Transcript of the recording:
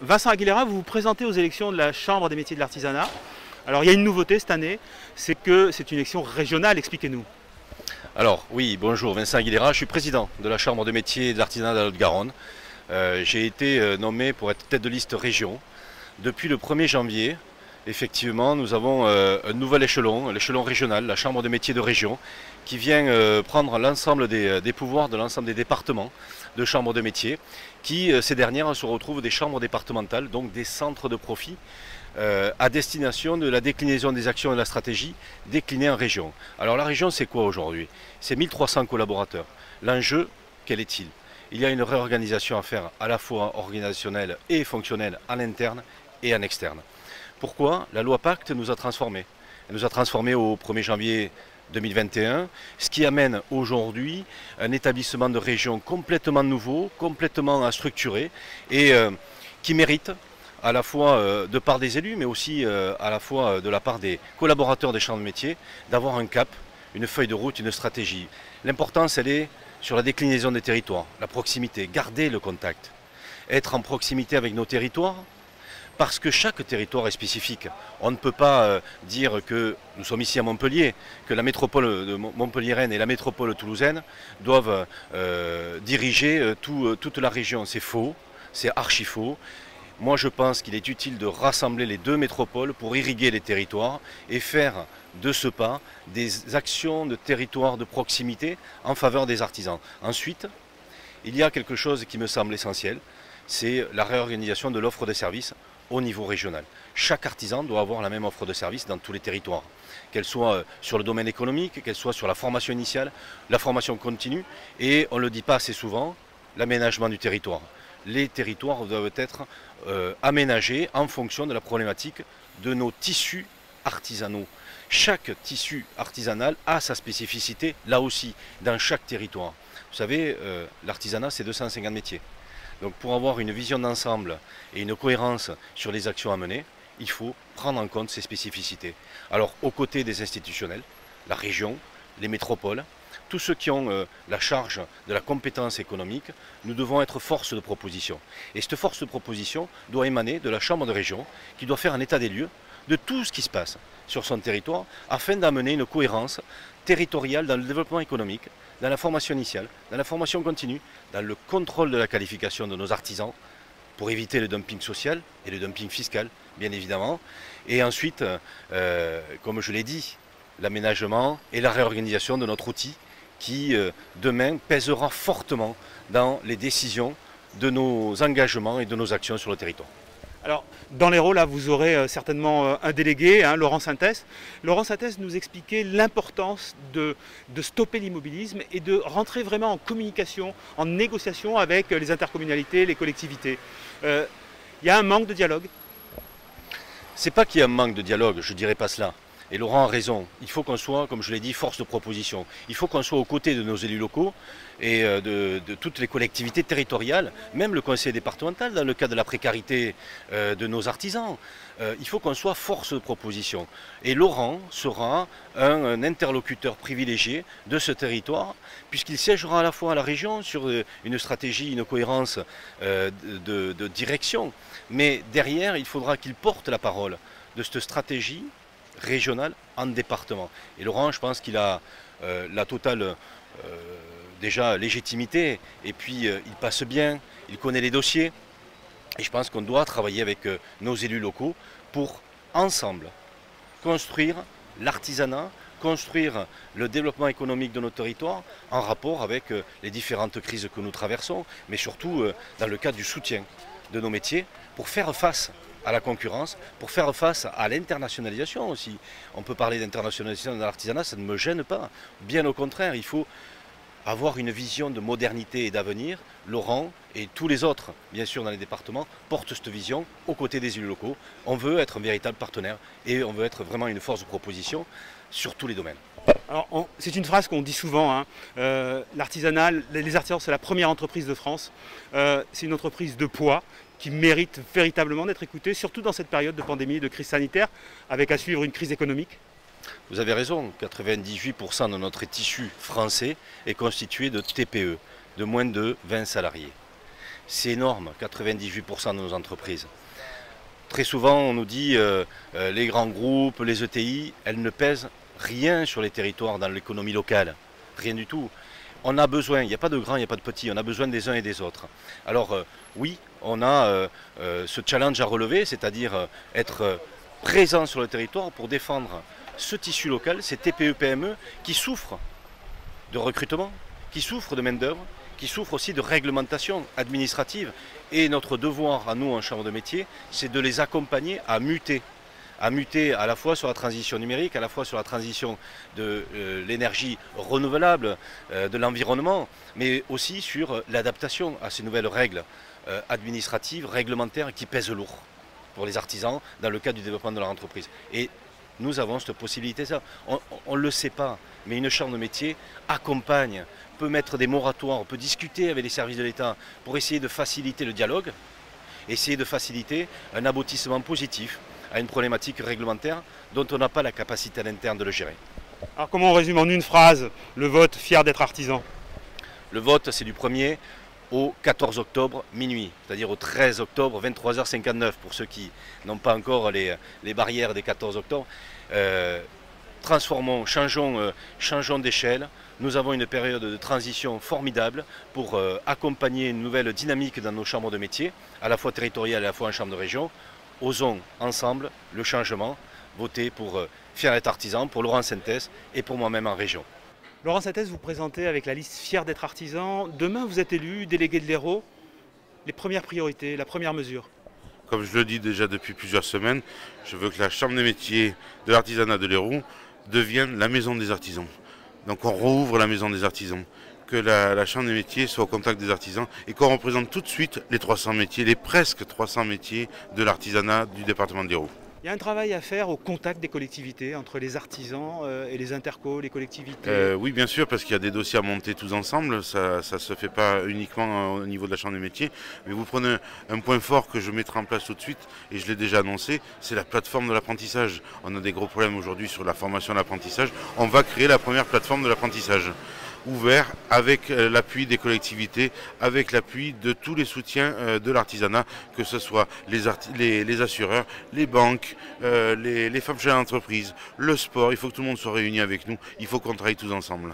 Vincent Aguilera, vous vous présentez aux élections de la Chambre des métiers de l'artisanat. Alors il y a une nouveauté cette année, c'est que c'est une élection régionale, expliquez-nous. Alors oui, bonjour, Vincent Aguilera, je suis président de la Chambre des métiers de l'artisanat de la Haute-Garonne. J'ai été nommé pour être tête de liste région. Depuis le 1er janvier, effectivement, nous avons un nouvel échelon, l'échelon régional, la Chambre des métiers de région, qui vient prendre l'ensemble des pouvoirs de l'ensemble des départements de chambres de métiers, qui ces dernières se retrouvent des chambres départementales, donc des centres de profit, à destination de la déclinaison des actions et de la stratégie déclinées en région. Alors la région, c'est quoi aujourd'hui? C'est 1300 collaborateurs. L'enjeu, quel est-il? Il y a une réorganisation à faire à la fois organisationnelle et fonctionnelle en interne et en externe. Pourquoi? La loi Pacte nous a transformés. Elle nous a transformés au 1er janvier 2021, ce qui amène aujourd'hui un établissement de région complètement nouveau, complètement structuré et qui mérite à la fois de part des élus, mais aussi à la fois de la part des collaborateurs des chambres de métiers, d'avoir un cap, une feuille de route, une stratégie. L'importance, elle est sur la déclinaison des territoires, la proximité, garder le contact, être en proximité avec nos territoires, parce que chaque territoire est spécifique. On ne peut pas dire que nous sommes ici à Montpellier, que la métropole de montpelliéraine et la métropole toulousaine doivent diriger toute la région. C'est faux, c'est archi faux. Moi je pense qu'il est utile de rassembler les deux métropoles pour irriguer les territoires et faire de ce pas des actions de territoire de proximité en faveur des artisans. Ensuite, il y a quelque chose qui me semble essentiel, c'est la réorganisation de l'offre de services au niveau régional. Chaque artisan doit avoir la même offre de service dans tous les territoires, qu'elle soit sur le domaine économique, qu'elle soit sur la formation initiale, la formation continue et, on ne le dit pas assez souvent, l'aménagement du territoire. Les territoires doivent être aménagés en fonction de la problématique de nos tissus artisanaux. Chaque tissu artisanal a sa spécificité, là aussi, dans chaque territoire. Vous savez, l'artisanat, c'est 250 métiers. Donc pour avoir une vision d'ensemble et une cohérence sur les actions à mener, il faut prendre en compte ces spécificités. Alors aux côtés des institutionnels, la région, les métropoles, tous ceux qui ont la charge de la compétence économique, nous devons être force de proposition. Et cette force de proposition doit émaner de la Chambre de région qui doit faire un état des lieux de tout ce qui se passe sur son territoire afin d'amener une cohérence territoriale dans le développement économique, dans la formation initiale, dans la formation continue, dans le contrôle de la qualification de nos artisans pour éviter le dumping social et le dumping fiscal, bien évidemment. Et ensuite, comme je l'ai dit, l'aménagement et la réorganisation de notre outil qui, demain, pèsera fortement dans les décisions de nos engagements et de nos actions sur le territoire. Alors, dans les rôles, là, vous aurez certainement un délégué, Laurent Sintès. Laurent Sintès nous expliquait l'importance de stopper l'immobilisme et de rentrer vraiment en communication, en négociation avec les intercommunalités, les collectivités. Il y a un manque de dialogue? C'est pas qu'il y a un manque de dialogue, je ne dirais pas cela. Et Laurent a raison, il faut qu'on soit, comme je l'ai dit, force de proposition. Il faut qu'on soit aux côtés de nos élus locaux et de toutes les collectivités territoriales, même le conseil départemental dans le cas de la précarité de nos artisans. Il faut qu'on soit force de proposition. Et Laurent sera un interlocuteur privilégié de ce territoire, puisqu'il siégera à la fois à la région sur une stratégie, une cohérence de direction. Mais derrière, il faudra qu'il porte la parole de cette stratégie régional en département. Et Laurent, je pense qu'il a la totale déjà légitimité et puis il passe bien, il connaît les dossiers et je pense qu'on doit travailler avec nos élus locaux pour ensemble construire l'artisanat, construire le développement économique de nos territoires en rapport avec les différentes crises que nous traversons, mais surtout dans le cadre du soutien de nos métiers pour faire face à la concurrence, pour faire face à l'internationalisation aussi. On peut parler d'internationalisation dans l'artisanat, ça ne me gêne pas. Bien au contraire, il faut avoir une vision de modernité et d'avenir. Laurent et tous les autres, bien sûr, dans les départements, portent cette vision aux côtés des élus locaux. On veut être un véritable partenaire et on veut être vraiment une force de proposition sur tous les domaines. Alors, c'est une phrase qu'on dit souvent, l'artisanat, les artisans, c'est la première entreprise de France. C'est une entreprise de poids qui mérite véritablement d'être écoutée, surtout dans cette période de pandémie, de crise sanitaire, avec à suivre une crise économique. Vous avez raison, 98% de notre tissu français est constitué de TPE, de moins de 20 salariés. C'est énorme, 98% de nos entreprises. Très souvent, on nous dit les grands groupes, les ETI, elles ne pèsent rien sur les territoires dans l'économie locale. Rien du tout. On a besoin, il n'y a pas de grands, il n'y a pas de petits, on a besoin des uns et des autres. Alors oui, on a ce challenge à relever, c'est-à-dire être présent sur le territoire pour défendre ce tissu local, ces TPE-PME qui souffrent de recrutement, qui souffrent de main-d'œuvre, qui souffrent aussi de réglementation administrative. Et notre devoir à nous en chambre de métier, c'est de les accompagner à muter à la fois sur la transition numérique, à la fois sur la transition de l'énergie renouvelable, de l'environnement, mais aussi sur l'adaptation à ces nouvelles règles administratives, réglementaires qui pèsent lourd pour les artisans dans le cadre du développement de leur entreprise. Et nous avons cette possibilité-là. On ne le sait pas, mais une chambre de métier accompagne, peut mettre des moratoires, peut discuter avec les services de l'État pour essayer de faciliter le dialogue, essayer de faciliter un aboutissement positif à une problématique réglementaire dont on n'a pas la capacité à l'interne de le gérer. Alors comment on résume en une phrase le vote fier d'être artisan? Le vote, c'est du 1er au 14 octobre minuit, c'est-à-dire au 13 octobre 23h59 pour ceux qui n'ont pas encore les barrières des 14 octobre. Transformons, changeons d'échelle. Nous avons une période de transition formidable pour accompagner une nouvelle dynamique dans nos chambres de métiers, à la fois territoriales et à la fois en chambre de région. Osons ensemble le changement, voter pour Fier d'être artisan, pour Laurent Sintès et pour moi-même en région. Laurent Sintès, vous présentez avec la liste Fier d'être artisan. Demain, vous êtes élu délégué de l'Hérault. Les premières priorités, la première mesure? Comme je le dis déjà depuis plusieurs semaines, je veux que la Chambre des métiers de l'artisanat de l'Hérault devienne la maison des artisans. Donc on rouvre la maison des artisans, que la Chambre des métiers soit au contact des artisans et qu'on représente tout de suite les 300 métiers, les presque 300 métiers de l'artisanat du département de l'Hérault. Il y a un travail à faire au contact des collectivités, entre les artisans et les intercos, les collectivités. Oui, bien sûr, parce qu'il y a des dossiers à monter tous ensemble. Ça ne se fait pas uniquement au niveau de la Chambre des métiers. Mais vous prenez un point fort que je mettrai en place tout de suite, et je l'ai déjà annoncé, c'est la plateforme de l'apprentissage. On a des gros problèmes aujourd'hui sur la formation et l'apprentissage. On va créer la première plateforme de l'apprentissage, ouvert avec l'appui des collectivités, avec l'appui de tous les soutiens de l'artisanat, que ce soit les assureurs, les banques, les femmes chefs d'entreprise, le sport. Il faut que tout le monde soit réuni avec nous, il faut qu'on travaille tous ensemble.